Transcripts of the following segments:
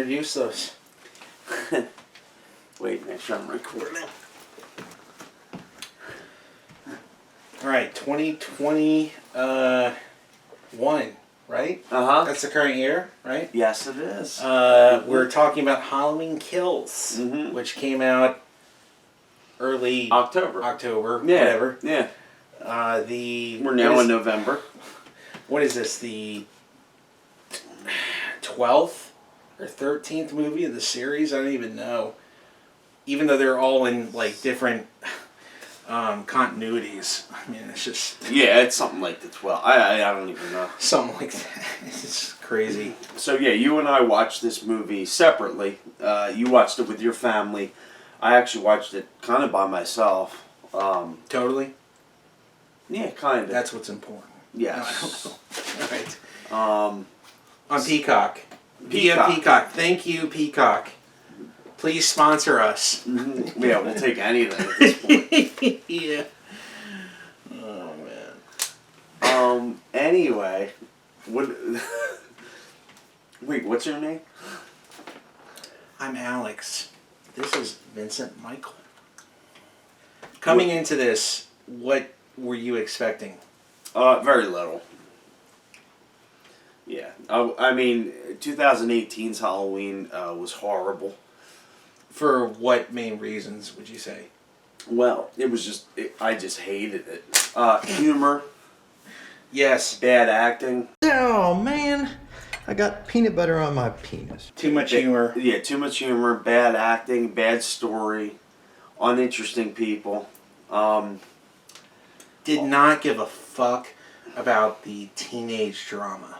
introduce those. Wait, make sure I'm recording. All right, 2021, right? Uh-huh. That's the current year, right? Yes, it is. We're talking about Halloween Kills, Mm-hmm. which came out early October, whatever. Yeah. We're now in November. What is this? The 12th or 13th movie of the series? I don't even know. Even though they're all in like different continuities. I mean, it's just... Yeah, it's something like the 12. I don't even know. Something like that. It's crazy. So yeah, you and I watched this movie separately. You watched it with your family. I actually watched it kind of by myself. Totally? Yeah, kind of. That's what's important. Yes. No, I don't know. All right. On Peacock. Via Peacock. Thank you, Peacock. Please sponsor us. Mm-hmm. Yeah, we'll take anything at this point. Yeah. Oh, man. Anyway, what... Wait, what's your name? I'm Alex. This is Vincent Michael. Coming into this, what were you expecting? Very little. Yeah. I mean, 2018's Halloween was horrible. For what main reasons, would you say? Well, it was just... I just hated it. Humor. Yes. Bad acting. Oh, man. I got peanut butter on my penis. Too much humor. Yeah, too much humor, bad acting, bad story, uninteresting people. Did not give a fuck about the teenage drama.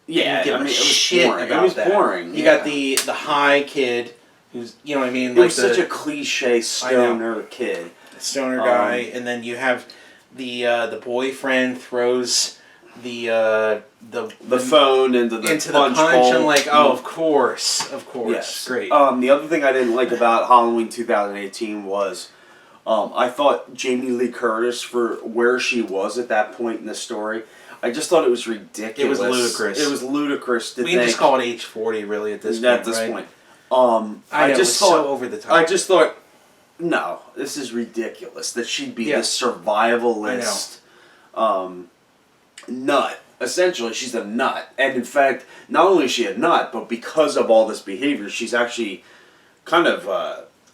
Yeah, Didn't give a shit boring. about It was that. boring. You got the high kid who's, you know what I mean? It was such a cliche stoner kid. Stoner guy, and then you have the boyfriend throws the phone into the punch bowl. I'm like, oh, of course, Yes. Great. The other thing I didn't like about Halloween 2018 was I thought Jamie Lee Curtis, for where she was at that point in the story, I just thought it was ridiculous. It was ludicrous. It was ludicrous to we can just call it age 40, really, at this point. At this point. I know, just it's thought, so over the top. I just thought, no, this is ridiculous. That she'd be this survivalist nut. Essentially, she's a nut. And in fact, not only is she a nut, but because of all this behavior, she's actually kind of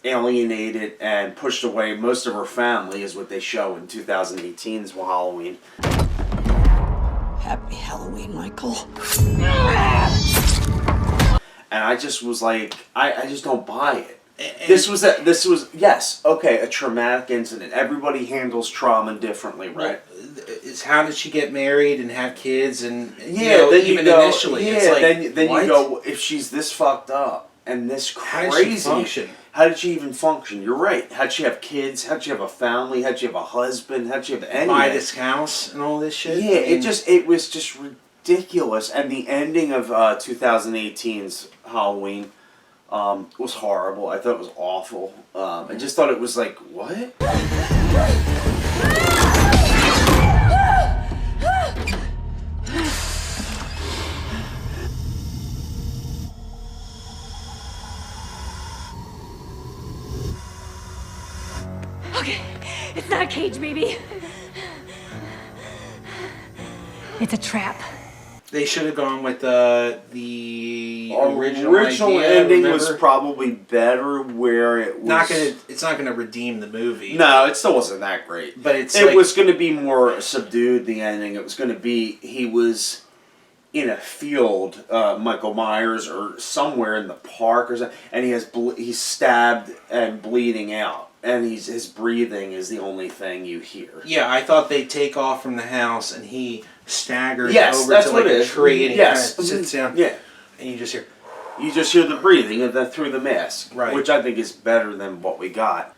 alienated and pushed away most of her family, is what they show in 2018's Halloween. Happy Halloween, Michael. And I just was like, I just don't buy it. This was yes, okay, a traumatic incident. Everybody handles trauma differently, right? It's how did she get married and have kids and initially, yeah, it's like, then you go, if she's this fucked up and this crazy, how did she function? How did she even function? You're right. How'd she have kids? How'd she have a family? How'd she have a husband? How'd she have anything? Buy this house and all this shit? Yeah, it was just ridiculous. And the ending of 2018's Halloween was horrible. I thought it was awful. I just thought it was like, what? Okay, it's not a cage, baby. It's a trap. They should have gone with the original idea, ending remember? was probably better, where it was it's not gonna redeem the movie. No, it still wasn't that great. But it was going to be more subdued. The ending. It was going to be he was in a field, Michael Myers, or somewhere in the park or something, and he's stabbed and bleeding out. And his breathing is the only thing you hear. Yeah, I thought they'd take off from the house and he staggers over that's to what like it a is. tree and he Yes. kind of sits down. Yeah. And you just hear... You just hear the breathing and then through the mask. Right. Which I think is better than what we got.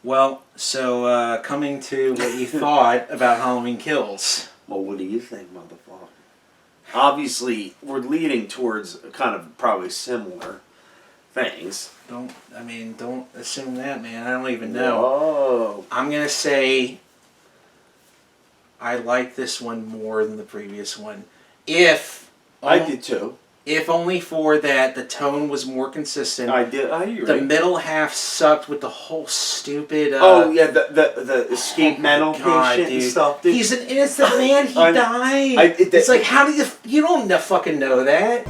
Well, so coming to what you thought about Halloween Kills. Well, what do you think, motherfucker? Obviously, we're leading towards kind of probably similar things. Don't assume that, man. I don't even know. Whoa. I'm going to say I like this one more than the previous one. I did too. If only for that, the tone was more consistent. I agree. The middle half sucked with the whole stupid. Oh yeah, the escape mental patient and stuff. Dude. He's an innocent man. He died. It's like, how do you don't fucking know that?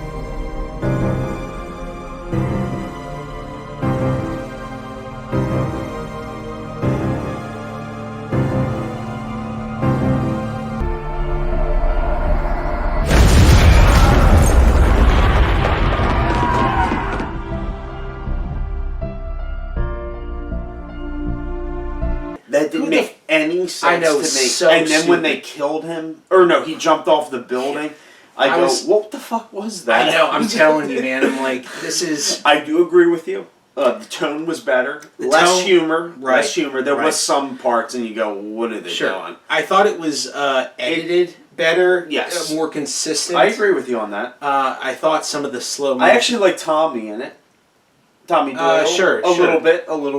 That didn't make any sense I know, to me. so and then when stupid. they killed him, or no, he jumped off the building. I go, what the fuck was that? I know. I'm telling you, man. I'm like, this is. I do agree with you. The tone was better, less humor. Right. Less humor. There Right. was some parts, and you go, what are they doing? I thought it was edited better. Yes. More consistent. I agree with you on that. I thought some of the slow. I actually like Tommy in it. Tommy Doyle. Sure. A little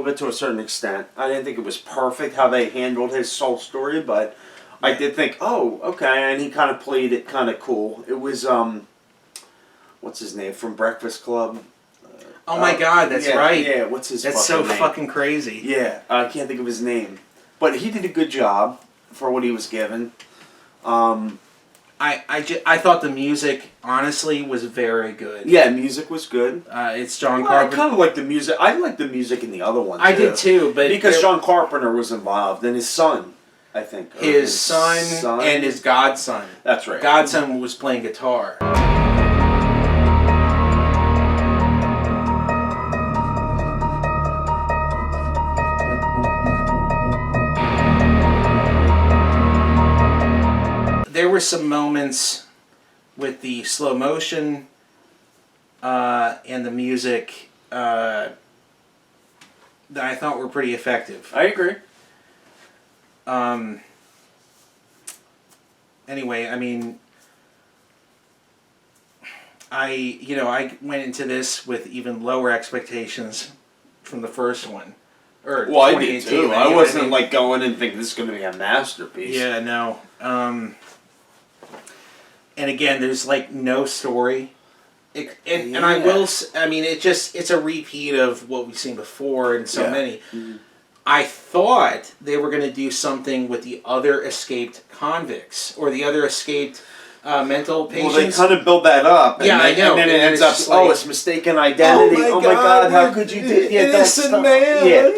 bit to a certain extent. I didn't think it was perfect how they handled his soul story, but I did think, oh, okay, and he kind of played it kind of cool. It was, what's his name, from Breakfast Club? Oh my God, that's right. Yeah, what's his That's fucking so name? fucking crazy. Yeah, I can't think of his name. But he did a good job for what he was given. I thought the music, honestly, was very good. Yeah, music was good. It's John I Carpenter. kind of like the music. I like the music in the other one, I did too, but because John Carpenter was involved, and his son, I think. Or his son and his godson. That's right. Godson was playing guitar. There were some moments with the slow motion and the music that I thought were pretty effective. I agree. Anyway, I mean, I went into this with even lower expectations from the first one. Or Well, I did too. I wasn't mean? like going and thinking this is going to be a masterpiece. Yeah, no. And again, there's like no story. And I will, I mean, it's a repeat of what we've seen before in so many. Mm-hmm. I thought they were going to do something with the other escaped convicts or the other escaped mental patients. Well, they kind of build that up. Yeah, I know. And then it ends up, it's mistaken identity. Oh my God, how could you do that? Innocent man. Yeah.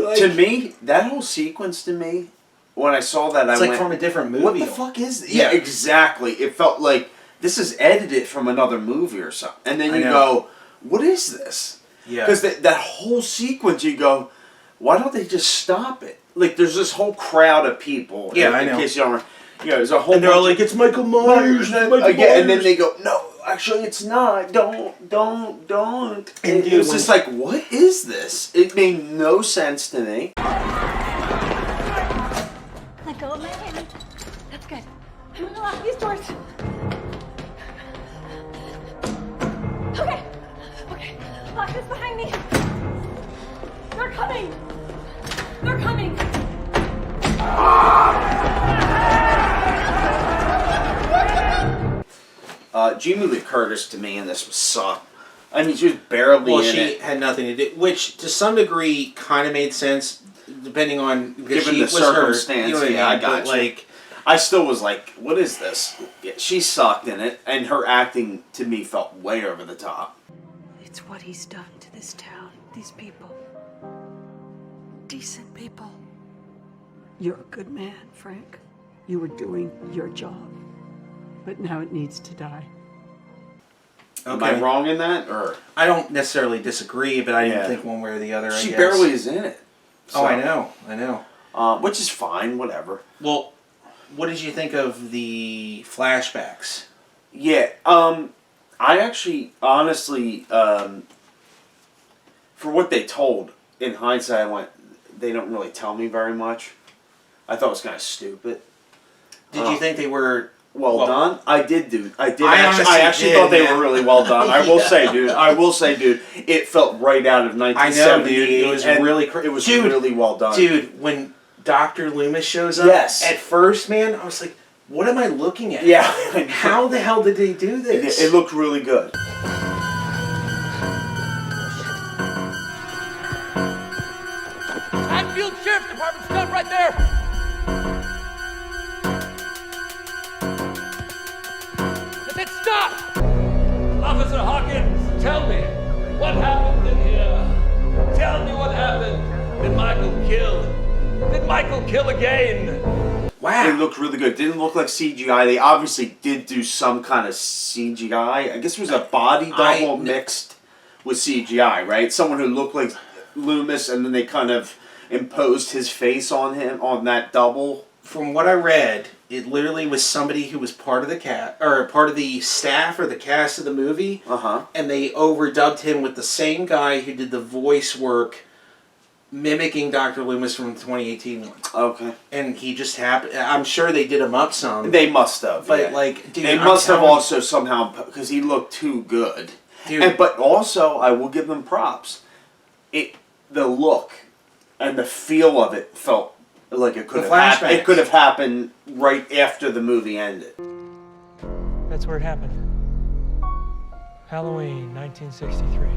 Like, to me, that whole sequence to me, when I saw that, I it's went, like from a different movie. what the fuck is this? Yeah, exactly. It felt like this is edited from another movie or something. And then you go, what is this? Yeah. Because that whole sequence, you go, why don't they just stop it? Like, there's this whole crowd of people. Yeah, in I know. case you don't remember. There's a whole And they're all bunch like, it's Michael Myers. and then they go, no, actually it's not. Don't. And it was just like, what is this? It made no sense to me. Let go of my hand. That's good. I'm gonna lock these doors. Okay. Lock this behind me. They're coming. Jamie Lee Curtis to me in this was sucked. I mean, she was barely in she it. had nothing to do, which to some degree kind of made sense, depending on Given the circumstance, I got you. Like, I still was like, what is this? Yeah, she sucked in it, and her acting to me felt way over the top. It's what he's done to this town, these people. Decent people. You're a good man, Frank. You were doing your job. But now it needs to die. Am I wrong in that? Or I don't necessarily disagree, but I didn't think one way or the other. She barely is in it. So. Oh, I know. Which is fine, whatever. Well, what did you think of the flashbacks? Yeah, I actually, honestly, for what they told, in hindsight, I went, they don't really tell me very much. I thought it was kind of stupid. Did you think they were well done? I I actually thought they were really well done. I will say, dude, it felt right out of 1978. I know, dude. It was really it was really well done. Dude, when Dr. Loomis shows up, at first, man, I was like, what am I looking at? Yeah. How the hell did they do this? It looked really good. right there! That's it, stop! Officer Hawkins, tell me, what happened in here? Tell me what happened. Did Michael kill again? Wow. It looked really good. It didn't look like CGI. They obviously did do some kind of CGI. I guess it was a body double mixed with CGI, right? Someone who looked like Loomis, and then they kind of imposed his face on him, on that double. From what I read, it literally was somebody who was part of the part of the staff or the cast of the movie. And they overdubbed him with the same guy who did the voice work mimicking Dr. Loomis from the 2018 one. Okay. And he just happened. I'm sure they did him up some. They must have. But, yeah. like, dude, they must have also somehow, because he looked too good. Dude. But also, I will give them props. The look and the feel of it felt like it could have happened. It could have happened right after the movie ended. That's where it happened. Halloween, 1963.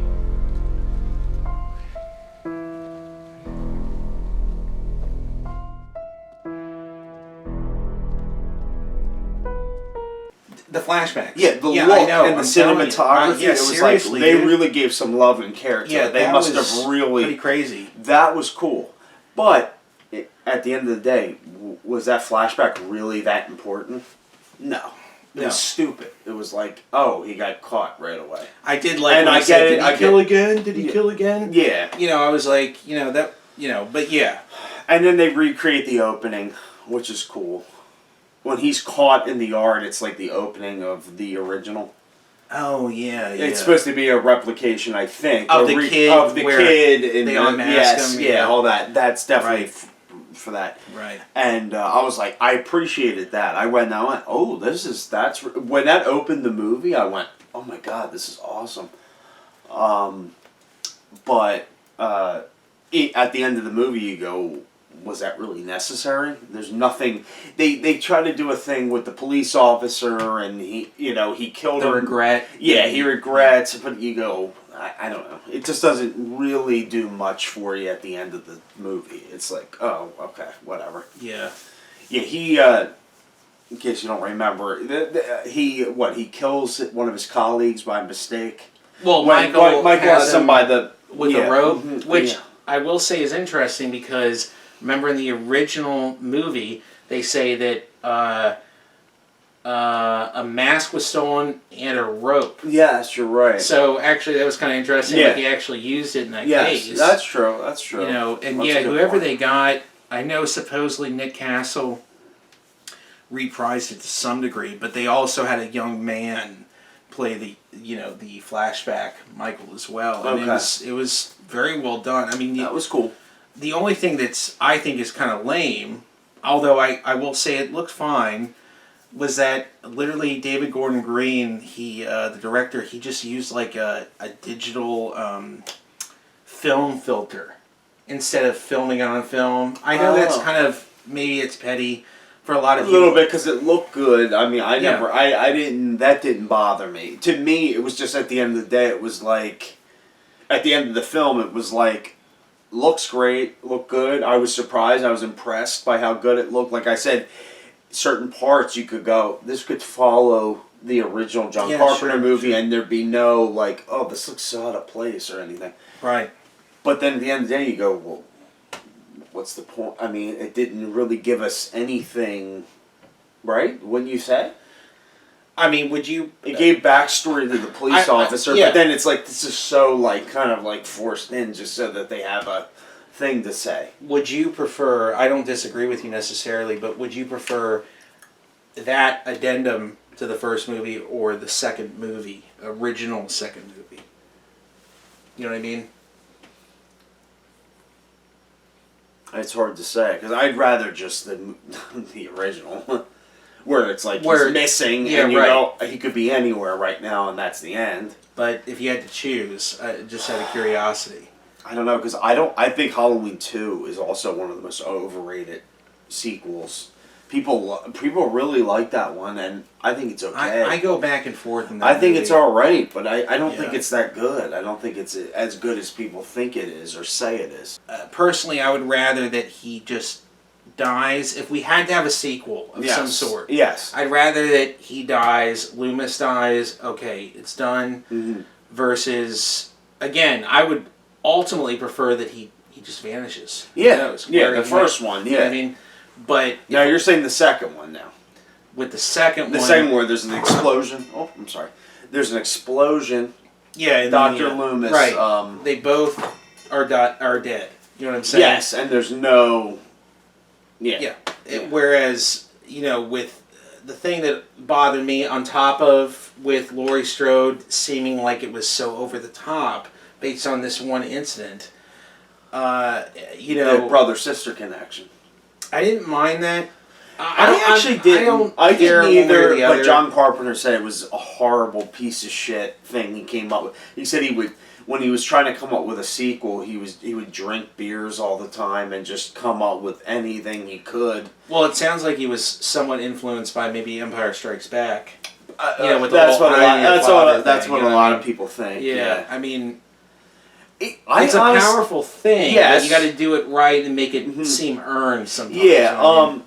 The flashbacks. Yeah, the look I know, and the cinematography. Yeah, it was seriously, like they dude. really gave some love and care to Yeah, it. They that must was have really pretty crazy. That was cool, but at the end of the day, was that flashback really that important? No. It was stupid. It was like, oh, he got caught right away. I did like. And when I he said, get it. Did he kill again? Did he kill again? Yeah. You know, I was like, but yeah. And then they recreate the opening, which is cool. When he's caught in the yard, it's like the opening of the original. Oh yeah, yeah. It's supposed to be a replication, I think, of the kid. Of the kid, and they unmask him. Yeah, all that. That's definitely for that. Right. And I was like, I appreciated that. I went, oh, that's when that opened the movie. I went, oh my god, this is awesome. But at the end of the movie, you go, was that really necessary? There's nothing. They try to do a thing with the police officer, and he killed him. The regret. Yeah, he regrets, but you go, I don't know. It just doesn't really do much for you at the end of the movie. It's like, oh, okay, whatever. Yeah. Yeah, he, in case you don't remember, he kills one of his colleagues by mistake. Well, Michael has him by the... with a rope, which I will say is interesting because, remember in the original movie, they say that a mask was stolen and a rope. Yes, you're right. So actually, that was kind of interesting. Yeah. Like he actually used it in that yes, case. that's true. That's true. You know, and That's yeah, a good whoever point. they got, I know supposedly Nick Castle reprised it to some degree, but they also had a young man play the flashback Michael as well, and it was very well done. I mean, that was cool. The only thing I think is kind of lame, although I will say it looked fine, was that literally David Gordon Green, the director, he just used like a digital film filter instead of filming it on film. I know that's kind of, maybe it's petty for a lot of people. A little bit, because it looked good. I mean, I didn't, that didn't bother me. To me, it was just at the end of the day, it was like, at the end of the film, it was like, looks great, looked good. I was surprised, I was impressed by how good it looked. Like I said, certain parts you could go, this could follow the original John Carpenter movie, and there'd be no, like, oh, this looks so out of place or anything. Right. But then at the end of the day, you go, well, what's the point? I mean, it didn't really give us anything, right? Wouldn't you say? I mean, would you... It gave backstory to the police officer, but then it's like, this is so, like, kind of, like, forced in just so that they have a thing to say. Would you prefer, I don't disagree with you necessarily, but would you prefer that addendum to the first movie or the second movie, original second movie? You know what I mean? It's hard to say, because I'd rather just the original, where it's like he's missing, and you know he could be anywhere right now, and that's the end. But if you had to choose, just out of curiosity. I don't know, because I think Halloween 2 is also one of the most overrated sequels. People really like that one, and I think it's okay. I go back and forth in that I think movie. it's alright, but I don't think it's that good. I don't think it's as good as people think it is or say it is. Personally, I would rather that he just dies, if we had to have a sequel of some sort, Yes. I'd rather that he dies, Loomis dies, okay, it's done, versus, again, I would ultimately prefer that he just vanishes. Who Yeah. knows Yeah, where the he first went. one, You know what yeah. I mean? But Now you're saying the second one now. with the second The one... second one, there's an explosion. Oh, I'm sorry. There's an explosion. Yeah, and Dr. the, Loomis. right. They both are dead. You know what I'm saying? Yes, and there's no... Yeah. Whereas, you know, with the thing that bothered me on top of with Laurie Strode seeming like it was so over the top based on this one incident, you know... The brother-sister connection. I didn't mind that. I actually didn't. I didn't either, but John Carpenter said it was a horrible piece of shit thing he came up with. He said he would, when he was trying to come up with a sequel, he would drink beers all the time and just come up with anything he could. Well, it sounds like he was somewhat influenced by maybe Empire Strikes Back. You know, with the that's whole that's what a lot of of people think. Yeah, I mean, it's a powerful thing. Yes. But you got to do it right and make it seem earned sometimes. Yeah, you know what I mean?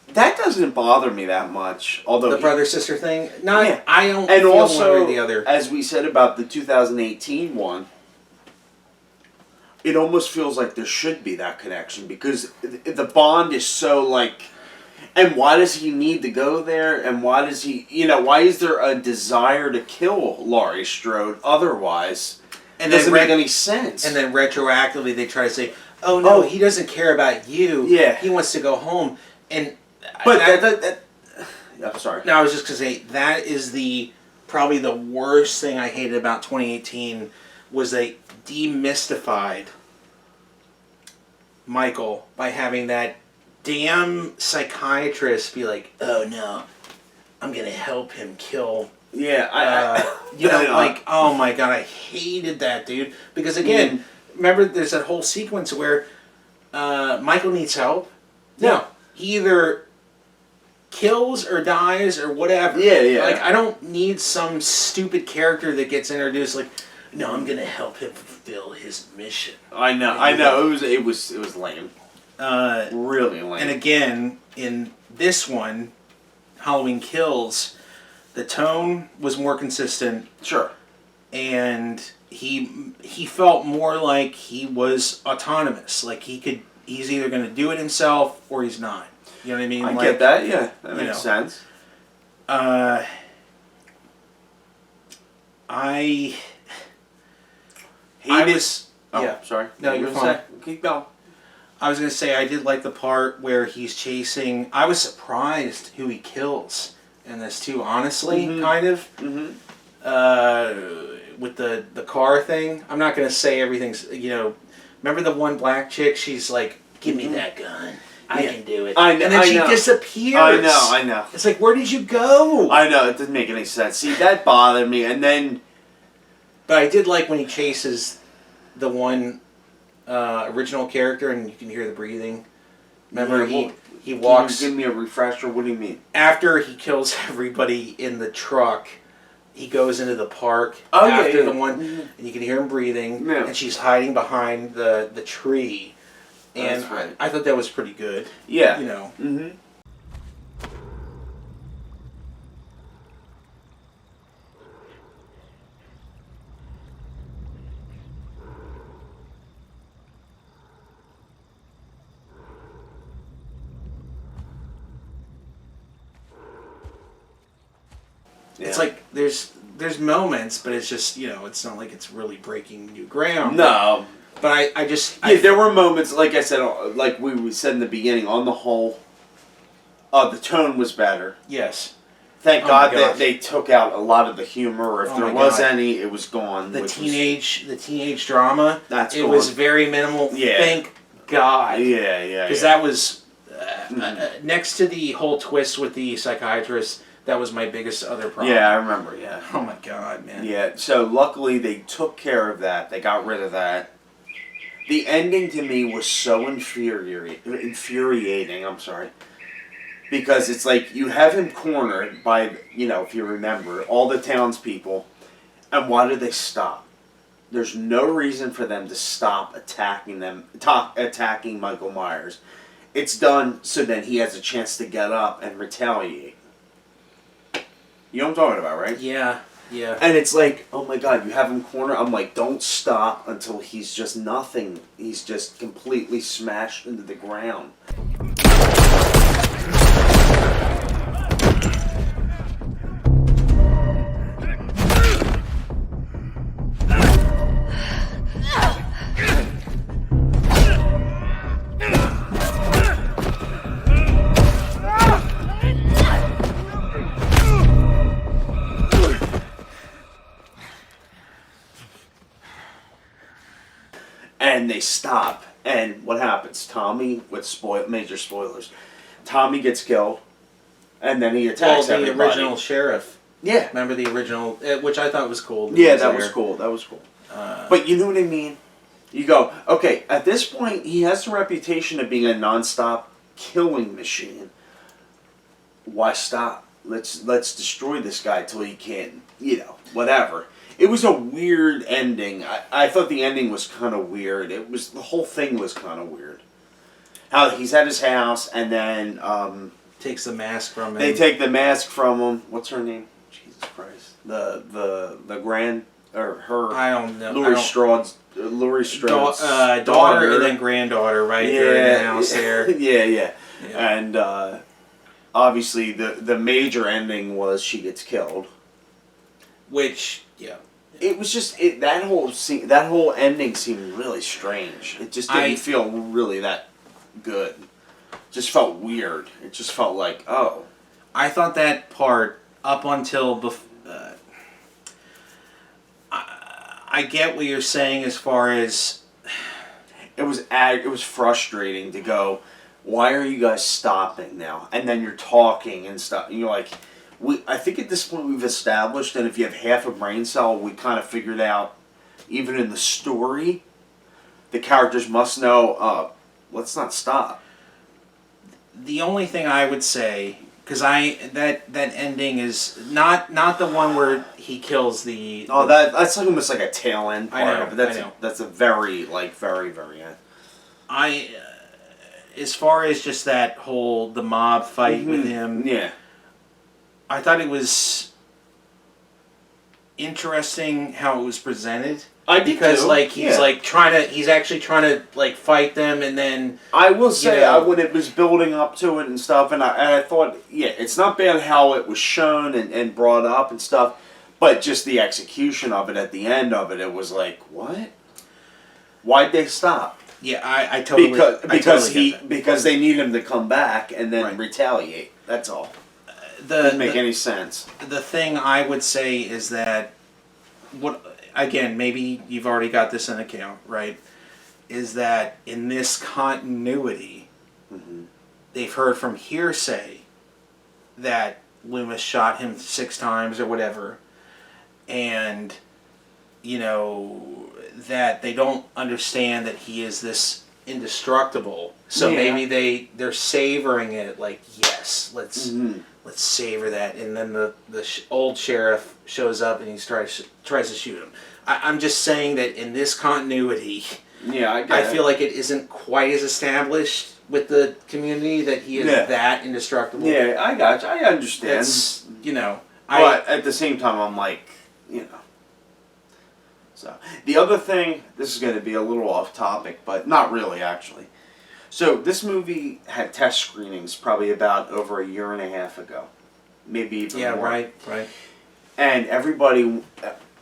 That doesn't bother me that much. Although The brother sister thing. No, Yeah. I don't. And feel also, one way or the other. as we said about the 2018 one, it almost feels like there should be that connection because the bond is so like. And why does he need to go there? And why does he? You know, why is there a desire to kill Laurie Strode otherwise? And It doesn't then make any sense. And then retroactively, they try to say, "Oh no, he doesn't care about you. Yeah. He wants to go home." And but I'm sorry. No, I was just gonna say that is probably the worst thing I hated about 2018 was they demystified Michael by having that damn psychiatrist be like, "Oh no, I'm gonna help him kill." Yeah, you know, like, oh my god, I hated that, dude. Because again, remember, there's that whole sequence where Michael needs help. No, he either kills or dies or whatever. Yeah. Like, I don't need some stupid character that gets introduced. Like, no, I'm gonna help him fulfill his mission. I know. It was lame. Really lame. And again, in this one, Halloween Kills, the tone was more consistent. Sure. And he felt more like he was autonomous. Like he's either going to do it himself or he's not. You know what I mean? I get that. Yeah, that makes sense. I was. Oh, yeah. sorry. No, you're fine. Keep going. I was going to say I did like the part where he's chasing. I was surprised who he kills in this too. Honestly, kind of. With the car thing, I'm not going to say everything's. You know, remember the one black chick? She's like, "Give me that gun. I can do it." I know, and then she know. disappears. I know. It's like, where did you go? I know, it doesn't make any sense. See, that bothered me, and then... But I did like when he chases the one original character and you can hear the breathing. Remember, he walks... Can you give me a refresher? What do you mean? After he kills everybody in the truck, he goes into the park the one, and you can hear him breathing, and she's hiding behind the tree. And right. I thought that was pretty good. Yeah. You know. It's like there's moments, but it's just, you know, it's not like it's really breaking new ground. No. But I just... there were moments, like I said, like we said in the beginning, on the whole, the tone was better. Yes. Thank God that they took out a lot of the humor, or if there was God. any, it was gone. The teenage drama, it was very minimal. Yeah. Thank God. Yeah. Because that was, next to the whole twist with the psychiatrist, that was my biggest other problem. Yeah, I remember, yeah. Oh my God, man. Yeah, so luckily they took care of that. They got rid of that. The ending to me was so infuriating, I'm sorry. Because it's like, you have him cornered by, you know, if you remember, all the townspeople. And why did they stop? There's no reason for them to stop attacking Michael Myers. it's done so then he has a chance to get up and retaliate. You know what I'm talking about, right? Yeah, yeah. And it's like, oh my god, you have him cornered. I'm like, don't stop until he's just nothing. He's just completely smashed into the ground. And they stop. And what happens? Tommy, with major spoilers, Tommy gets killed. And then he attacks the everybody. original sheriff. Yeah. Remember the original, which I thought was cool. Yeah, that was cool. That was cool. But you know what I mean? You go, okay, at this point, he has the reputation of being a nonstop killing machine. Why stop? Let's destroy this guy till he can't, whatever. It was a weird ending. I thought the ending was kind of weird. The whole thing was kind of weird. How he's at his house and then takes the mask from him. They take the mask from him. What's her name? Jesus Christ. The grand or her. I don't know. Laurie Strode's daughter and then granddaughter, right there in the house there. yeah. And obviously the major ending was she gets killed. Which, yeah. It was just that whole ending seemed really strange. It just didn't feel really that good. It just felt weird. It just felt like, oh. I thought that part up until I get what you're saying as far as it was frustrating to go, why are you guys stopping now? And then you're talking and stuff. And you're like, I think at this point we've established that if you have half a brain cell, we kind of figured out, even in the story, the characters must know, let's not stop. The only thing I would say, because that ending is not the one where he kills the. Oh, that's like almost like a tail end part. I know, But that's I know. that's a very very end. As far as just that whole the mob fight with him. Yeah. I thought it was interesting how it was presented. I did because too. like he's Yeah. like he's actually trying to like fight them, and then I will say when it was building up to it and stuff, and I thought, yeah, it's not bad how it was shown and brought up and stuff, but just the execution of it at the end of it, it was like, what? Why'd they stop? Yeah, I totally because they need him to come back and then retaliate. That's all. Doesn't make any sense. The thing I would say is that again, maybe you've already got this in account, right? Is that in this continuity, they've heard from hearsay that Loomis shot him 6 times or whatever, and that they don't understand that he is this indestructible. So maybe they're savoring it like, yes, let's savor that. And then the old sheriff shows up and he tries to shoot him. I'm just saying that in this continuity, I feel like it isn't quite as established with the community that he is that indestructible. Yeah, I got you. I understand. It's, but at the same time, I'm like, So, the other thing, this is going to be a little off topic, but not really, actually. So, this movie had test screenings probably about over a year and a half ago. Maybe even more. Right. And everybody,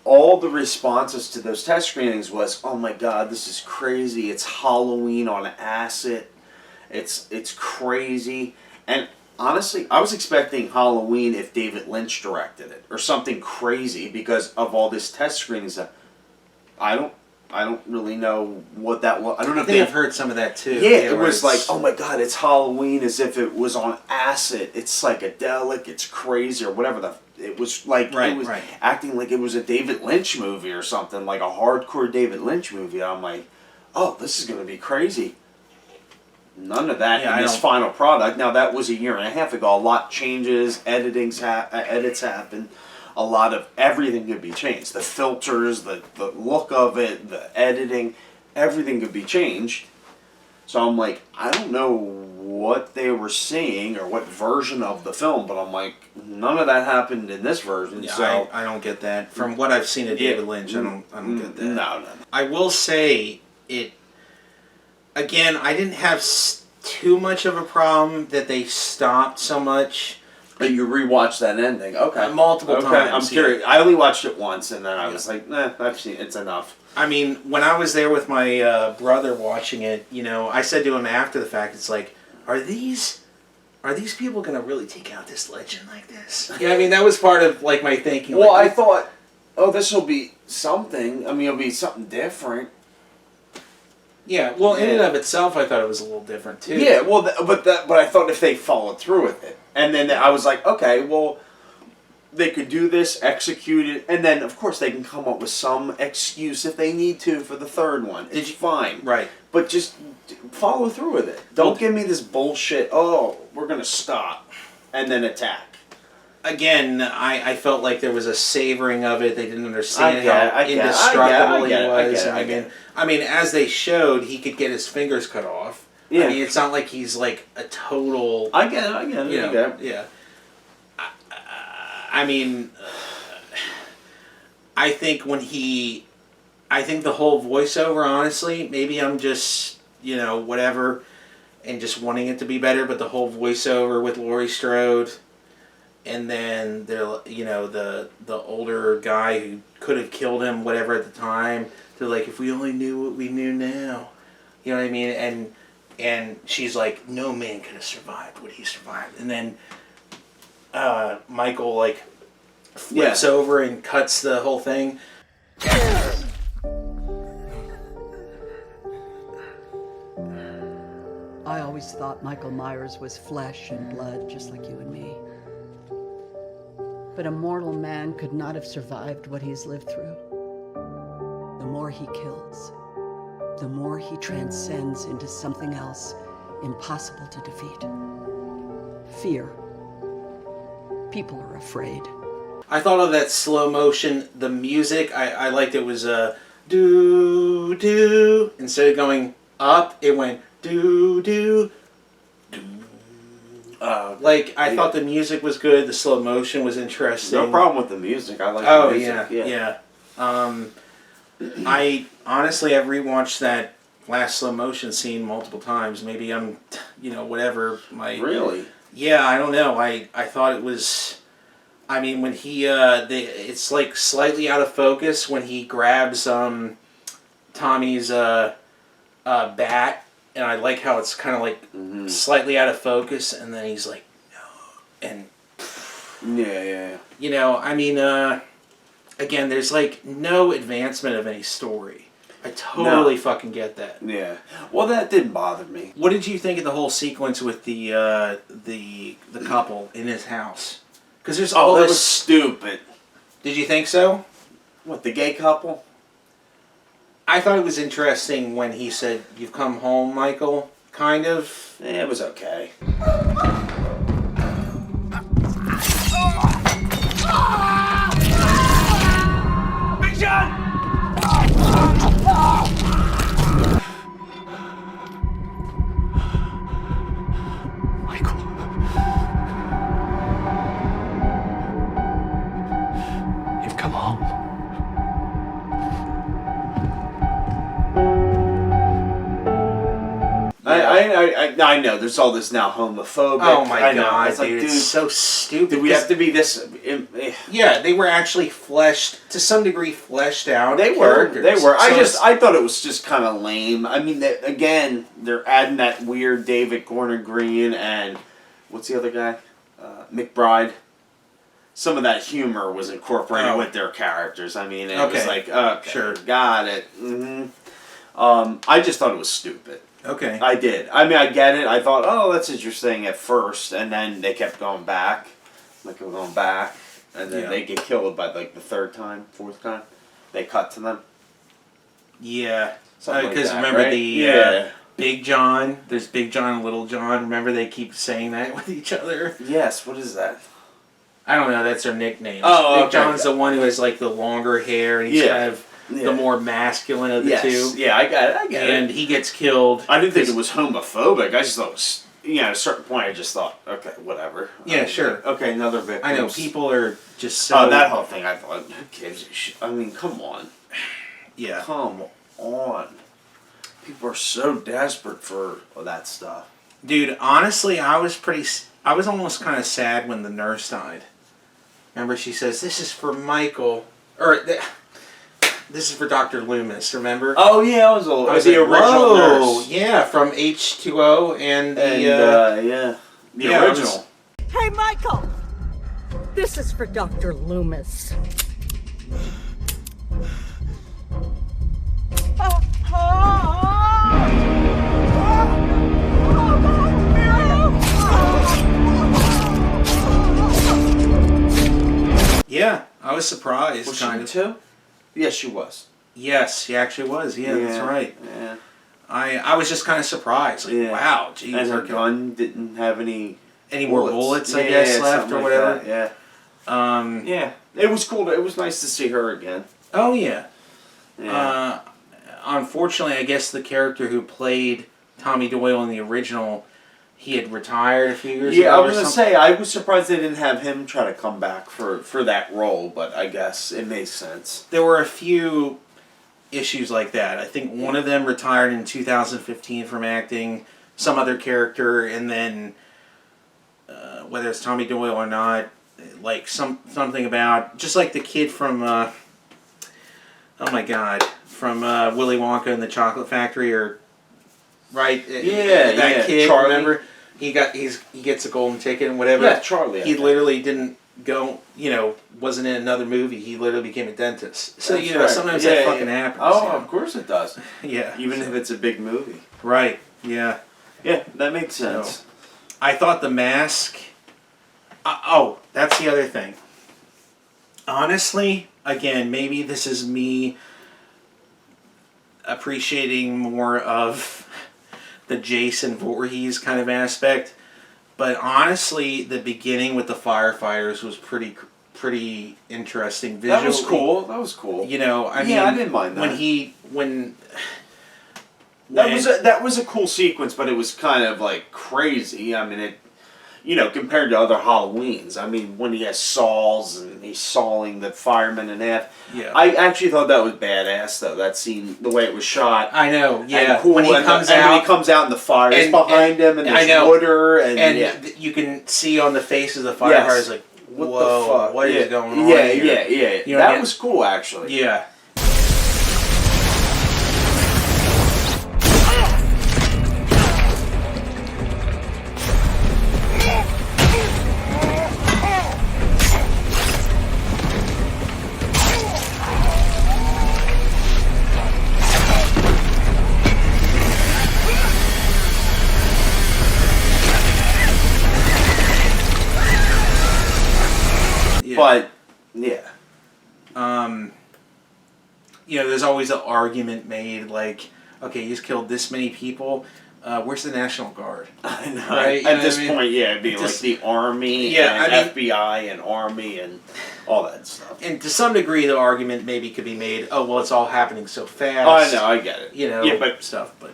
all the responses to those test screenings was, oh my god, this is crazy. It's Halloween on acid. It's crazy. And honestly, I was expecting Halloween if David Lynch directed it. Or something crazy because of all this test screenings. I don't really know what that was. I don't know. I think I've heard some of that too. Yeah, it was like, oh my god, it's Halloween as if it was on acid. It's psychedelic. It's crazy or whatever. It was like it was acting like it was a David Lynch movie or something, like a hardcore David Lynch movie. I'm like, oh, this is gonna be crazy. None of that in this final product. Now that was a year and a half ago. A lot changes, edits happen. A lot of everything could be changed. The filters, the look of it, the editing, everything could be changed. So I'm like, I don't know what they were seeing or what version of the film, but I'm like, none of that happened in this version. Yeah, so I don't get that. From what I've seen of David Lynch, I don't get that. No. I will say it. Again, I didn't have too much of a problem that they stopped so much. But you rewatched that ending, okay? Multiple times. I'm curious. I only watched it once, and then I was like, nah, I've seen it's enough. I mean, when I was there with my brother watching it, you know, I said to him after the fact, it's like, are these people going to really take out this legend like this? Yeah, I mean, that was part of, like, my thinking. Well, like, I thought, oh, this will be something. I mean, it'll be something different. Yeah, well, in and of itself, I thought it was a little different, too. Yeah, well, but I thought if they followed through with it. And then I was like, okay, well, they could do this, execute it, and then, of course, they can come up with some excuse if they need to for the third one. It's fine. Right. But just follow through with it. Don't give me this bullshit, oh, we're going to stop, and then attack. Again, I felt like there was a savoring of it. They didn't understand how indestructible he was. I mean, as they showed, he could get his fingers cut off. Yeah. I mean, it's not like he's like a total. I get it. You know, yeah. I mean, I think the whole voiceover, honestly, maybe I'm just, you know, whatever, and just wanting it to be better, but the whole voiceover with Laurie Strode. And then the older guy who could have killed him, whatever, at the time. They're like, if we only knew what we knew now, you know what I mean? And she's like, no man could have survived what he survived. And then Michael like flips over and cuts the whole thing. I always thought Michael Myers was flesh and blood, just like you and me. But a mortal man could not have survived what he's lived through. The more he kills, the more he transcends into something else impossible to defeat. Fear. People are afraid. I thought of that slow motion, the music, I liked it was do do. Instead of going up, it went do do. I thought the music was good. The slow motion was interesting. No problem with the music. I like the music. Yeah. I honestly have rewatched that last slow motion scene multiple times. Maybe I'm, whatever. Really? Yeah, I don't know. I thought it was. I mean, when he it's like slightly out of focus when he grabs Tommy's bat. And I like how it's kind of like slightly out of focus, and then he's like, no, and yeah. I mean, again, there's like no advancement of any story. I totally fucking get that. Yeah. Well, that didn't bother me. What did you think of the whole sequence with the couple in his house? Because there's all that this. Was stupid. Did you think so? What, the gay couple? I thought it was interesting when he said, "You've come home, Michael." Kind of. It was okay. Big John! Michael. You've come home. I know there's all this now homophobic. Oh my god, it's like, dude, dude, it's so stupid. Do we have to be this? Yeah, they were actually to some degree fleshed out. They were. So I thought it was just kind of lame. I mean, they're adding that weird David Gordon Green and what's the other guy, McBride. Some of that humor was incorporated with their characters. I mean, it was like, okay, sure, got it. I just thought it was stupid. Okay. I did. I mean, I get it. I thought, oh, that's interesting at first, and then they kept going back. And then they get killed by like the third time, fourth time. They cut to them. Yeah. Something like Because that, remember right? the Big John? There's Big John and Little John. Remember they keep saying that with each other? Yes, what is that? I don't know. That's their nicknames. Oh, Big John's the one who has like the longer hair, and he's kind of the more masculine of the yes. two. Yeah, I get it. And he gets killed. I didn't think it was homophobic. I just thought it was, at a certain point I just thought, okay, whatever. Yeah, sure. Okay, another victim. I know, people are just so... Oh, that whole thing, I thought, who gives a shit? I mean, come on. Yeah. Come on. People are so desperate for that stuff. Dude, honestly, I was almost kind of sad when the nurse died. Remember, she says, "This is for Michael," or "This is for Dr. Loomis." Remember? Oh yeah, I was the like, original whoa, nurse. yeah, from H2O and the the original. Hey, Michael! This is for Dr. Loomis. Yeah, I was surprised. Was kind she of too? Yes, she was. Yes, she actually was. Yeah, that's right. Yeah. I was just kind of surprised. Like, wow, geez. And her gun didn't have any more bullets, I guess, left or whatever. Like that, yeah. It was cool. It was nice to see her again. Oh yeah. Yeah. Unfortunately, I guess the character who played Tommy Doyle in the original, he had retired a few years ago. Yeah, I was gonna say I was surprised they didn't have him try to come back for that role, but I guess it makes sense. There were a few issues like that. I think one of them retired in 2015 from acting, some other character, and then whether it's Tommy Doyle or not, like something about just like the kid from oh my god, from Willy Wonka and the Chocolate Factory, or that kid. Charlie. Remember, he gets a golden ticket and whatever. Yeah, Charlie. He literally didn't go, wasn't in another movie. He literally became a dentist. So, That's right. sometimes that fucking happens. Oh, of course it does. Yeah. Even if it's a big movie. Right, yeah. Yeah, that makes sense. So, I thought The Mask... that's the other thing. Honestly, again, maybe this is me appreciating more of the Jason Voorhees kind of aspect. But honestly, the beginning with the firefighters was pretty interesting. Visually, That was cool. I mean, I didn't mind that. That was a cool sequence, but it was kind of like crazy. I mean, compared to other Halloweens. I mean, when he has saws and he's sawing the firemen in half. Yeah. I actually thought that was badass, though. That scene, the way it was shot. I know. Yeah. And cool. When he comes out and the fire is behind him, and there's water, and you can see on the faces of the firefighters like, what whoa, the fuck? what is going on? Yeah, here? yeah. That was cool, actually. Yeah. But, yeah. There's always an argument made, like, okay, he's killed this many people. Where's the National Guard? I know. Right? At this point, it'd be like the Army and FBI and Army and all that stuff. And to some degree, the argument maybe could be made, oh, well, it's all happening so fast. Oh, I know, I get it. Yeah, but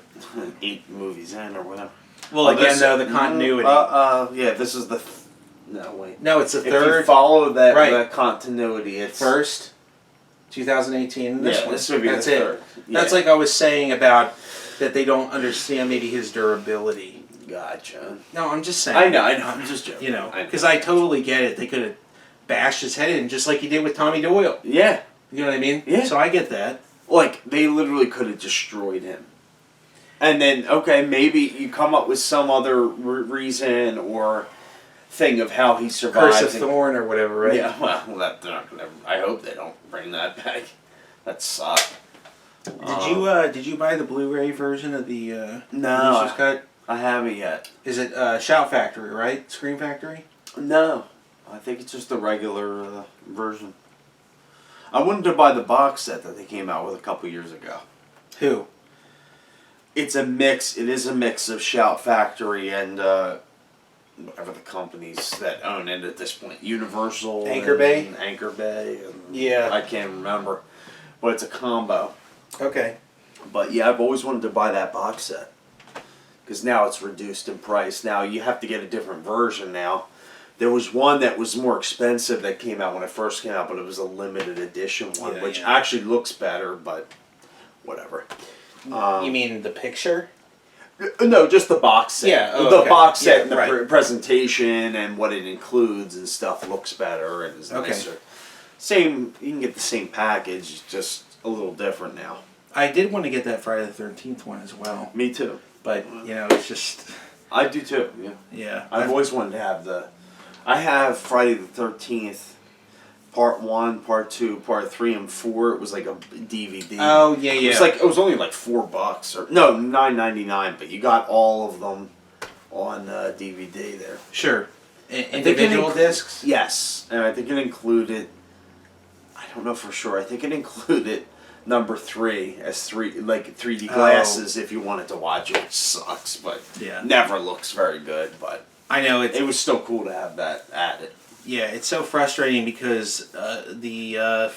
8 movies in or whatever. Well, again, though, the continuity. This is the... No, wait. No, it's the if third. If you follow that continuity, it's... First, 2018, this one. This would be That's the it. third. That's like I was saying about that they don't understand maybe his durability. Gotcha. No, I'm just saying. I know, I'm just joking. Because I totally get it. They could have bashed his head in just like he did with Tommy Doyle. Yeah. You know what I mean? Yeah. So I get that. Like, they literally could have destroyed him. And then, okay, maybe you come up with some other reason or thing of how he survived. Curse of Thorn or whatever, right? Yeah, well, they're not gonna, I hope they don't bring that back. That sucked. Did you buy the Blu-ray version of the No, cut? I haven't yet. Is it Shout Factory, right? Scream Factory? No, I think it's just the regular version. I wanted to buy the box set that they came out with a couple years ago. Who? It's a mix. It is a mix of Shout Factory and whatever the companies that own it at this point. Universal. Anchor Bay? Anchor Bay. And yeah. I can't remember. but it's a combo. Okay. But yeah, I've always wanted to buy that box set because now it's reduced in price. Now you have to get a different version now. There was one that was more expensive that came out when it first came out, but it was a limited edition one, Yeah, which yeah. actually looks better, but whatever. You mean the picture? No, just the box set. Yeah, oh, the okay. box set Yeah, and the right. presentation and what it includes and stuff looks better and is Okay. nicer. Same, you can get the same package, just a little different now. I did want to get that Friday the 13th one as well, Me too. but you know, it's just I do too. Yeah. yeah. I've always wanted to have the. I have Friday the 13th, Part 1, Part 2, Part 3, and 4. It was like a DVD. Oh yeah, yeah. It was only like $4 or no $9.99, but you got all of them on DVD there. Sure. think Individual it discs. Yes, and I think it included. I don't know for sure. I think it included number 3 as 3D glasses if you wanted to watch it. Which sucks, but Yeah. never looks very good. But I know it was still cool to have that added. Yeah, it's so frustrating because the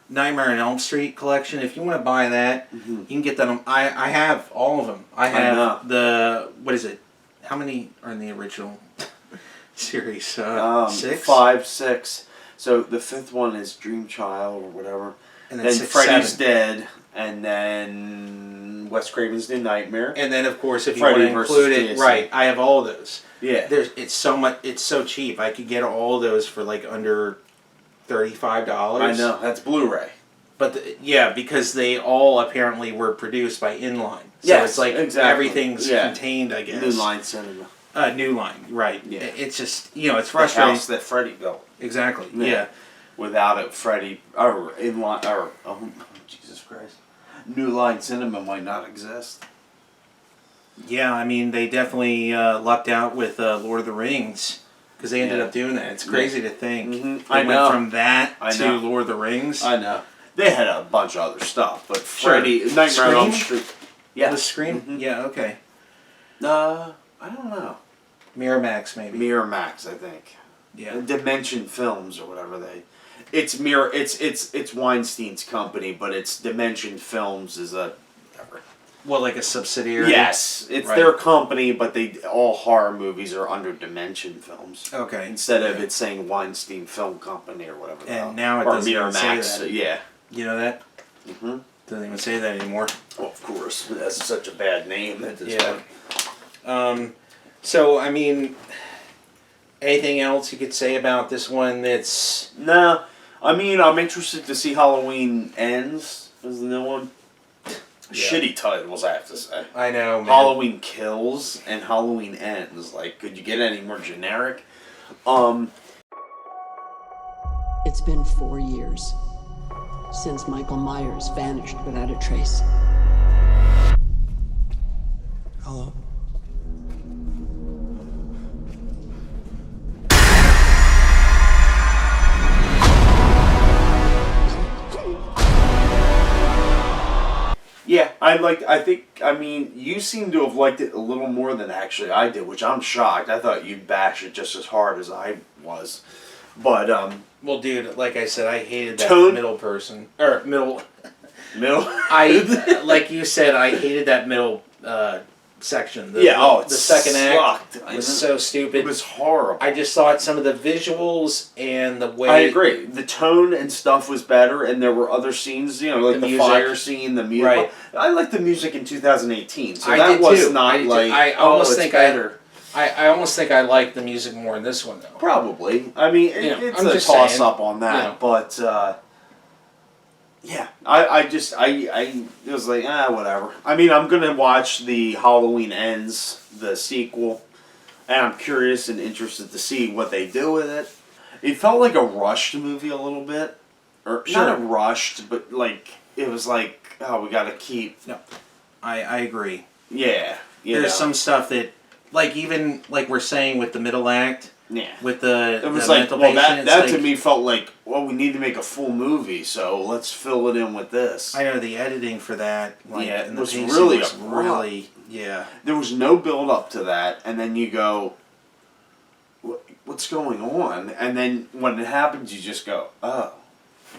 Nightmare on Elm Street collection. If you want to buy that, you can get that. I have all of them. I have the what is it? How many are in the original series? 6, 5, 6. So the 5th one is Dream Child or whatever. And then 6, Freddy's 7. Dead, and then Wes Craven's New Nightmare. And then of course, if you Freddy want to include it, Jason. right? I have all of those. Yeah. It's so much. It's so cheap. I could get all of those for like under $35. I know, that's Blu-ray. But because they all apparently were produced by Inline. So Yes, it's like exactly. everything's contained, I guess. New Line Cinema. New Line, right. Yeah. It's just, it's The frustrating. house that Freddy built. Exactly, Yeah. yeah. Without it, Freddy, or Inline, or, oh, Jesus Christ. New Line Cinema might not exist. Yeah, I mean, they definitely lucked out with Lord of the Rings. Because they ended up doing that. It's crazy to think. Mm-hmm. They went from that to Lord of the Rings. I know. They had a bunch of other stuff, but Sure. Freddy, Nightmare on Elm Scream? Street. Yeah. The Scream? Mhm. Yeah, okay. I don't know. Miramax, maybe. Miramax, I think. Yeah. Dimension Films or whatever they. It's Weinstein's company, but it's Dimension Films is a whatever. Well, like a subsidiary? Yes, it's Right. their company, but all horror movies are under Dimension Films. Okay. Instead of it saying Weinstein Film Company or whatever. And now it or doesn't even say Miramax. that. Yeah. You know that? Mm-hmm. Doesn't even say that anymore. Well, of course, that's such a bad name at this point. So, I mean, anything else you could say about this one that's... No, I mean, I'm interested to see Halloween Ends is the new one. Yeah. Shitty titles, I have to say. I know, man. Halloween Kills and Halloween Ends. Like, could you get any more generic? It's been 4 years since Michael Myers vanished without a trace. Hello? Yeah, I mean, you seem to have liked it a little more than actually I did, which I'm shocked. I thought you'd bash it just as hard as I was. But, Well, dude, like I said, I hated that Tone? middle person. Or, middle... Middle? Like you said, I hated that middle section. The second sucked. act was so stupid. It was horrible. I just thought some of the visuals and the way... I agree. The tone and stuff was better, and there were other scenes, like the music. fire scene, the music. Right. I liked the music in 2018, so I that did was too. not I almost it's think better. I almost think I like the music more in this one, though. Probably. I mean, it's I'm a just toss saying, up on that, but yeah, I it was like whatever. I mean, I'm gonna watch the Halloween Ends, the sequel, and I'm curious and interested to see what they do with it. It felt like a rushed movie a little bit, or not a rushed, but like it was like, oh, we gotta keep. No, I agree. Yeah, There's some stuff that, like even like we're saying with the middle act. Yeah. With the it was the like, mental well, patient, that it's to like, me felt like, well, we need to make a full movie, so let's fill it in with this. I know the editing for that, like, Yeah, and it the was pacing really was abrupt. really, yeah. There was no build up to that, and then you go, what's going on? And then when it happens, you just go, oh,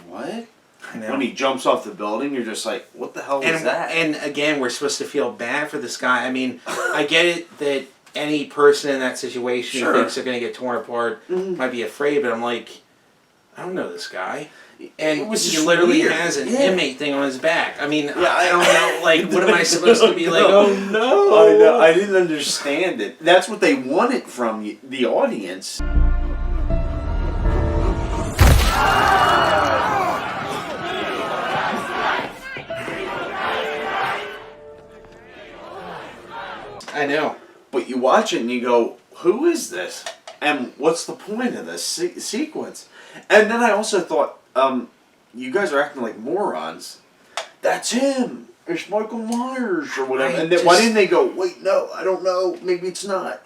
what? I know. When he jumps off the building, you're just like, what the hell is that? And again, we're supposed to feel bad for this guy. I mean, I get it that any person in that situation who thinks they're going to get torn apart might be afraid, but I'm like, I don't know this guy. And he literally has an inmate thing on his back. I mean, I don't know, like, what am I supposed to be like, oh no? I know, I didn't understand it. That's what they wanted from the audience. I know. But you watch it and you go, who is this? And what's the point of this sequence? And then I also thought, you guys are acting like morons. That's him. It's Michael Myers or whatever. And then why didn't they go, wait, no, I don't know. Maybe it's not.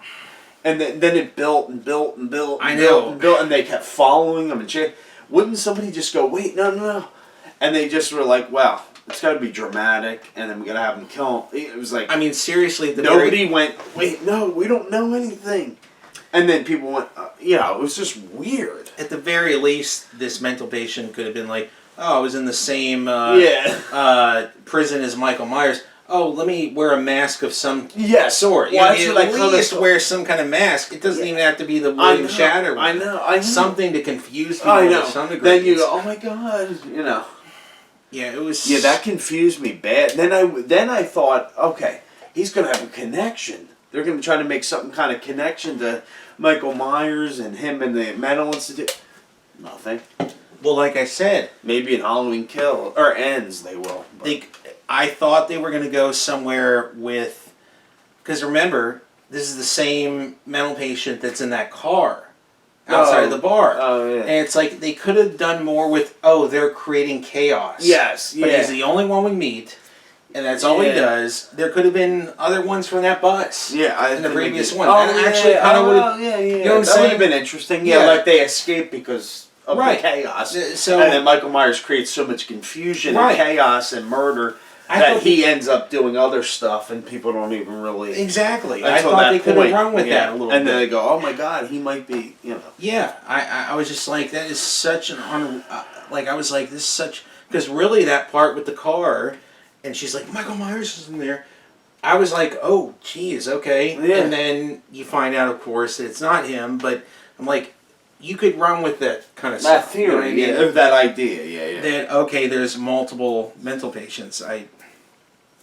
And then it built and built and built and built and built. And they kept following them. And wouldn't somebody just go, wait, no. And they just were like, wow. It's got to be dramatic, and then we got to have him kill him. It was like... I mean, seriously... Nobody went, wait, no, we don't know anything. And then people went, it was just weird. At the very least, this mental patient could have been like, oh, I was in the same prison as Michael Myers. Oh, let me wear a mask of some sort. Well, at least wear some kind of mask. It doesn't even have to be the William Shatner one. I know. Something to confuse people to some degree. Then you go, oh my God, Yeah, it was... Yeah, that confused me bad. Then I thought, okay, he's going to have a connection. They're going to try to make some kind of connection to Michael Myers and him and the mental institute. Nothing. Well, like I said... Maybe in Halloween Kill, or Ends, they will. I thought they were going to go somewhere with... Because remember, this is the same mental patient that's in that car. Outside of the bar. Oh, yeah. And it's like, they could have done more with, they're creating chaos. Yes, But he's the only one we meet, and that's all he does. There could have been other ones from that bus. Yeah, in the previous one. Oh, and actually kind of would have... Yeah. You know what I'm that saying? would have been interesting. Yeah, like they escaped because of the chaos. So, and then Michael Myers creates so much confusion and chaos and murder that he ends up doing other stuff and people don't even really... Exactly. I thought they could have run with that a little bit. And then they go, oh my God, he might be, Yeah, I was just like, that is such an... I was like, this is such... Because really that part with the car, and she's like, Michael Myers is in there. I was like, oh, geez, okay. Yeah. And then you find out, of course, that it's not him, but I'm like, you could run with that kind of stuff. That theory, you know what I mean? That idea, yeah. That, okay, there's multiple mental patients.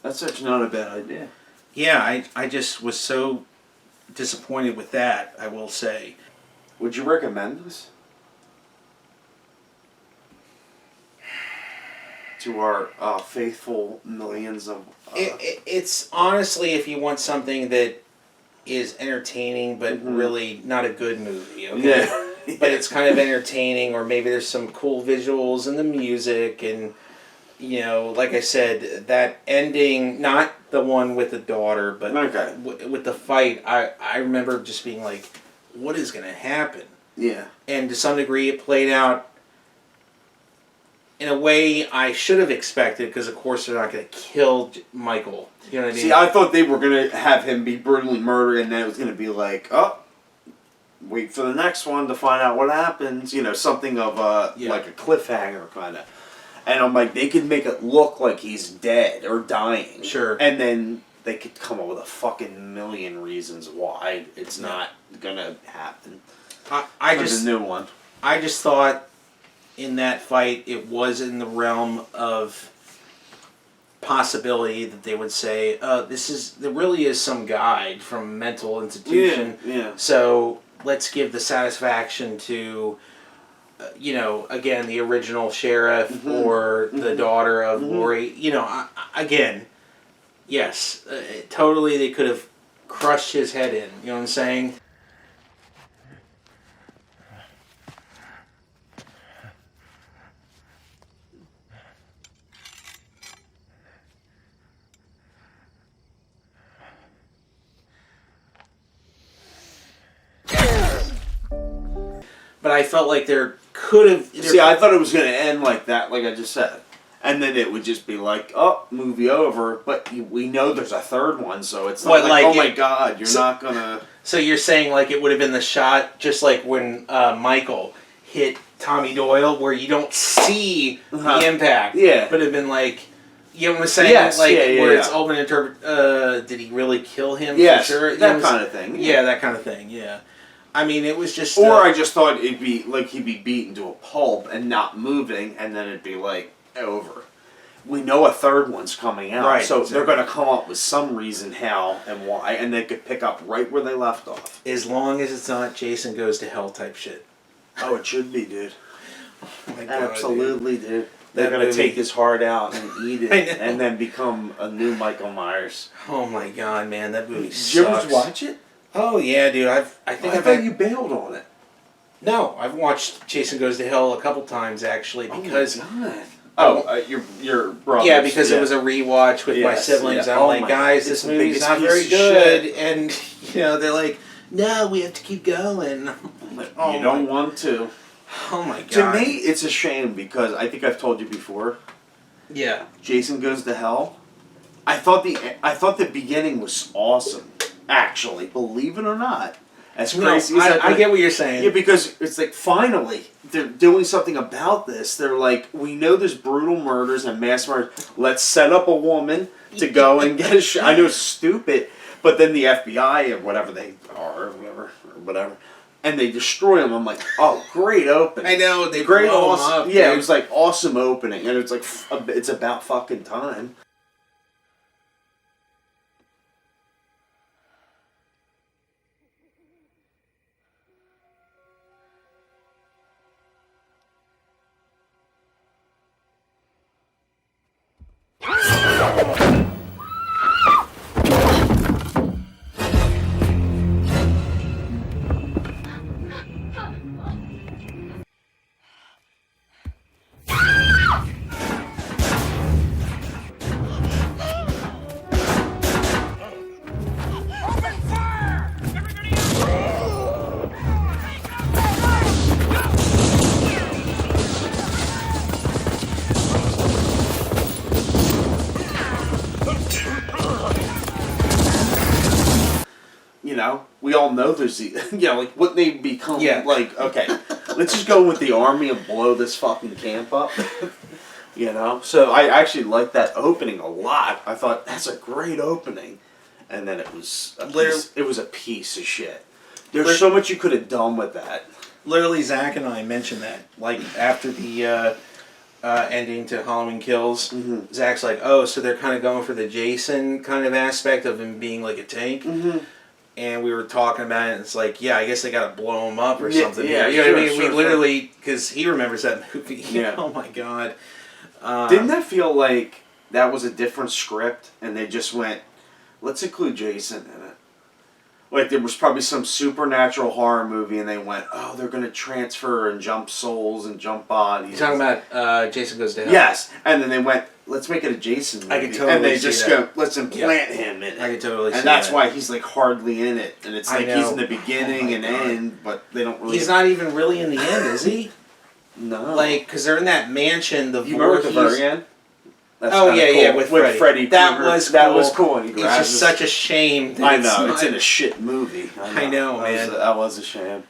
That's actually not a bad idea. Yeah, I just was so disappointed with that, I will say. Would you recommend this to our faithful millions of... It's honestly, if you want something that is entertaining, but really not a good movie, okay? Yeah. But it's kind of entertaining, or maybe there's some cool visuals and the music, and... like I said, that ending, not the one with the daughter, but with the fight, I remember just being like, what is going to happen? Yeah. And to some degree, it played out in a way I should have expected, because of course they're not going to kill Michael. You know what I mean? See, I thought they were going to have him be brutally murdered, and then it was going to be like, wait for the next one to find out what happens. Something of like a cliffhanger kind of. And I'm like, they could make it look like he's dead or dying. Sure. And then they could come up with a fucking million reasons why it's not gonna happen. I just a new one. I just thought in that fight it was in the realm of possibility that they would say, there really is some guy from a mental institution. Yeah. So let's give the satisfaction to again, the original sheriff or the daughter of Lori. Again, yes, totally they could have crushed his head in. You know what I'm saying? But I felt like there could have... See, I thought it was going to end like that, like I just said. And then it would just be like, oh, movie over. But we know there's a third one, so it's not oh my God, you're not going to... So you're saying like it would have been the shot, just like when Michael hit Tommy Doyle, where you don't see Uh-huh. the impact. Yeah. But it'd been like, you know what I'm saying? Yes, like yeah, where yeah. it's open interpret. Did he really kill him? Yes, for sure. that kind of thing. Yeah, that kind of thing. Yeah. I mean, it was just. Or I just thought it'd be like he'd be beaten to a pulp and not moving, and then it'd be like over. We know a third one's coming out, Right, so exactly. they're going to come up with some reason how and why, and they could pick up right where they left off. As long as it's not Jason Goes to Hell type shit. Oh, it should be, dude. Oh my God, Absolutely, dude. They're That going to movie- take his heart out and eat I it, know. and then become a new Michael Myers. Oh my God, man, that movie Did sucks. you ever watch it? Oh yeah, dude. I think I I've thought you bailed on it. No, I've watched Jason Goes to Hell a couple times actually because your brother. yeah, because it was a rewatch with my Yes, siblings. yeah. I'm Oh like, my- guys, it's this the movie's biggest not piece very of good, shit. and they're like, no, we have to keep going. I'm like, oh You don't my, want to. oh my God. To me, it's a shame because I think I've told you before. yeah, Jason Goes to Hell. I thought the beginning was awesome. Actually, believe it or not, as no, crazy as I get what you're saying. Yeah, because it's like finally they're doing something about this. They're like, we know there's brutal murders and mass murders. Let's set up a woman to go and get a shot. I know it's stupid, but then the FBI or whatever they are, or whatever, and they destroy them. I'm like, oh, great opening. I know they Great, blow 'em awesome. up, Yeah, dude. it was like awesome opening, and it's like it's about fucking time. You know, we all know there's the, like what they become. Yeah. Like, okay, let's just go with the army and blow this fucking camp up. You know, so I actually liked that opening a lot. I thought that's a great opening, and then it was a piece of shit. There's so much you could have done with that. Literally, Zach and I mentioned that. Like, after the ending to Halloween Kills, Mm-hmm. Zach's like, oh, so they're kind of going for the Jason kind of aspect of him being like a tank. Mm-hmm. And we were talking about it, and it's like, yeah, I guess they got to blow him up or Yeah, something. yeah, You know what I mean? sure, We sure. literally, because he remembers that movie. Yeah. Oh, my God. Didn't that feel like that was a different script, and they just went, let's include Jason in it? Like, there was probably some supernatural horror movie, and they went, oh, they're going to transfer and jump souls and jump bodies. You're talking about Jason Goes to Hell? Yes, and then they went, let's make it a Jason movie. I could totally and they see just that. go, let's implant him in it. I could totally see And that's that. why he's, like, hardly in it. And it's I like know. he's in the beginning Oh my and God. end, but they don't really... He's not even really in the end, is he? No. Like, because they're in that mansion. The You remember at the Voorhees- very end? That's Oh kinda yeah, cool. yeah, with Freddy. That Krueger. was cool. That was cool. And he It's grabs just his- such a shame. That I know, it's not- in a shit movie. I know, man. That was a shame.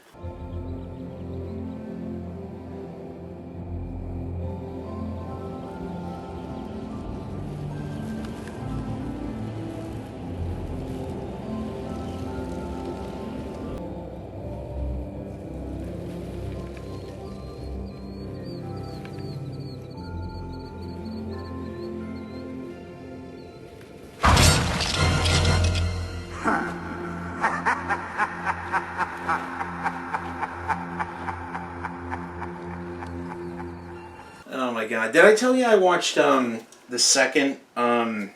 Oh my God! Did I tell you I watched the second God?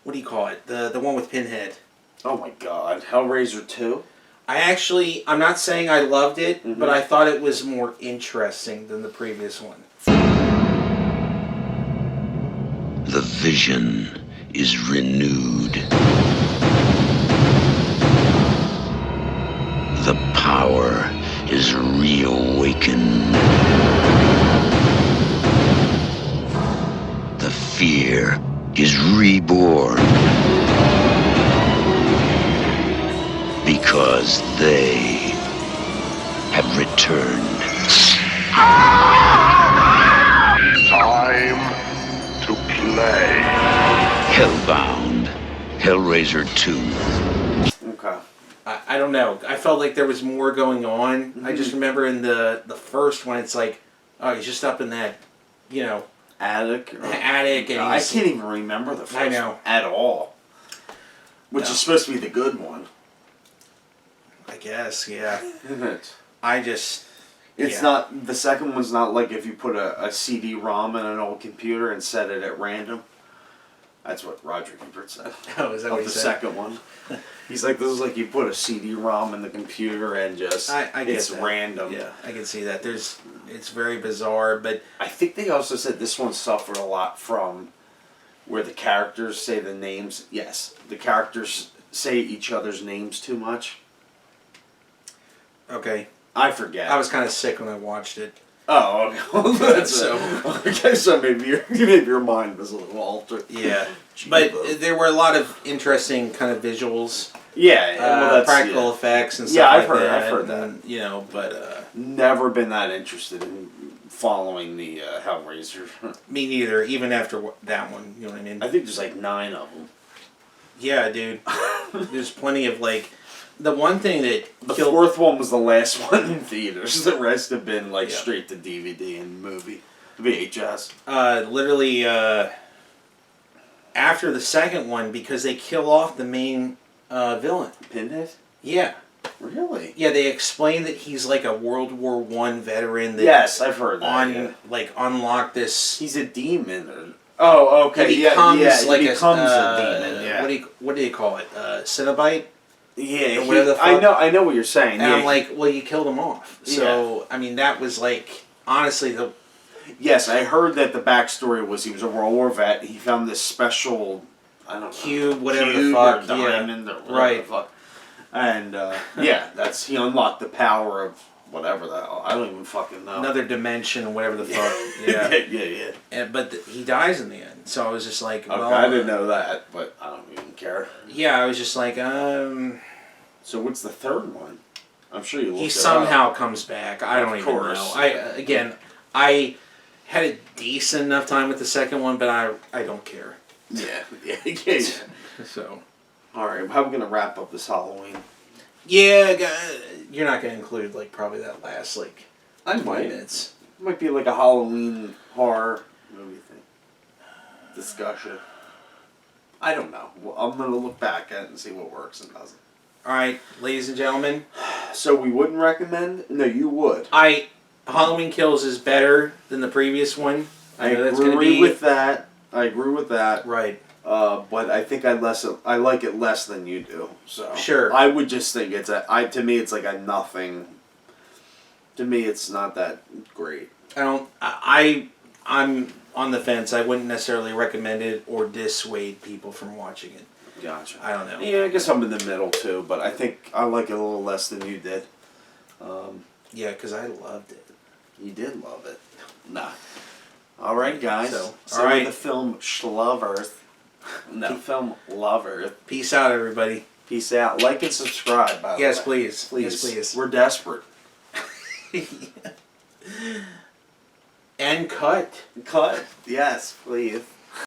What do you call it? The one with Pinhead. Oh my god. Hellraiser 2? I'm not saying I loved it, Mm-hmm. but I thought it was more interesting than the previous one. The vision is renewed. The power is reawakened. The fear is reborn. Because they return. Time to play. Hellbound. Hellraiser 2. Okay. I don't know. I felt like there was more going on. I just remember in the first one, it's like, oh, he's just up in that, you know, Attic. attic, and I can't even remember the first know. one at all. Which is supposed to be the good one. I guess, yeah. It's Yeah. not, the second one's not like if you put a CD-ROM in an old computer and set it at random. That's what Roger Ebert said. Oh, is that what he the said? second one. He's like, this is like you put a CD-ROM in the computer and just, I get it's that. random. Yeah, I can see that. It's very bizarre, but I think they also said this one suffered a lot from where the characters say the names. Yes, the characters say each other's names too much. okay. I forget. I was kind of sick when I watched it. Oh, okay. Well, that's So- okay. So maybe your mind was a little altered. Yeah, but there were a lot of interesting kind of visuals, Yeah, well, that's practical effects and stuff Yeah, like that. I've heard that. and, you know, but Never been that interested in following the Hellraiser. me neither. Even after that one, you know what I mean? I think there's like 9 of them. Yeah, dude. There's plenty of like the one thing that The killed. 4th one was the last one in theaters. The rest have been like Yeah. straight to DVD and movie, VHS. Literally after the second one, because they kill off the main villain. Pinhead? Yeah. Really? Yeah, they explain that he's like a World War I veteran that Yes, I've heard that. like unlocked this. He's a demon. Oh, okay. He becomes like he becomes a demon. Yeah. What do you call it? Cenobite? Yeah, or whatever the fuck. I know what you're saying. And yeah, I'm like, well, you killed him off. So I mean, that was like honestly the. yes, I heard that the backstory was he was a World War vet. He found this special, I don't know, Cube, whatever the cube fuck, or diamond, or whatever right. the fuck. And yeah, he unlocked the power of whatever the hell. I don't even fucking know. Another dimension, whatever the fuck. Yeah. yeah. And, but he dies in the end. So I was just like, Okay, well, I didn't know that, but I don't even care. Yeah, I was just like, So what's the third one? I'm sure you looked he it somehow up. comes back. I don't Of even course. know. I had a decent enough time with the second one, but I don't care. Yeah. So. All right, how are we gonna wrap up this Halloween? Yeah, you're not gonna include like probably that last like I 20 might. minutes. It might be like a Halloween horror movie thing. Discussion. I don't know. Well, I'm gonna look back at it and see what works and doesn't. All right, ladies and gentlemen. So we wouldn't recommend? No, you would. Halloween Kills is better than the previous one. I know that's agree gonna be with that. I agree with that. right. But I think I like it less than you do. So Sure. I would just think to me it's like a nothing. To me, it's not that great. I'm on the fence. I wouldn't necessarily recommend it or dissuade people from watching it. Gotcha. I don't know. Yeah, I guess I'm in the middle too, but I think I like it a little less than you did. Yeah, because I loved it. You did love it. Nah. All right, guys. So, all all right. the film Schlovers. No, film Lovers. Peace out, everybody. Peace out. Like and subscribe, by the way. Yes, please. Please. Yes, please. We're desperate. And cut. Cut. Yes, please.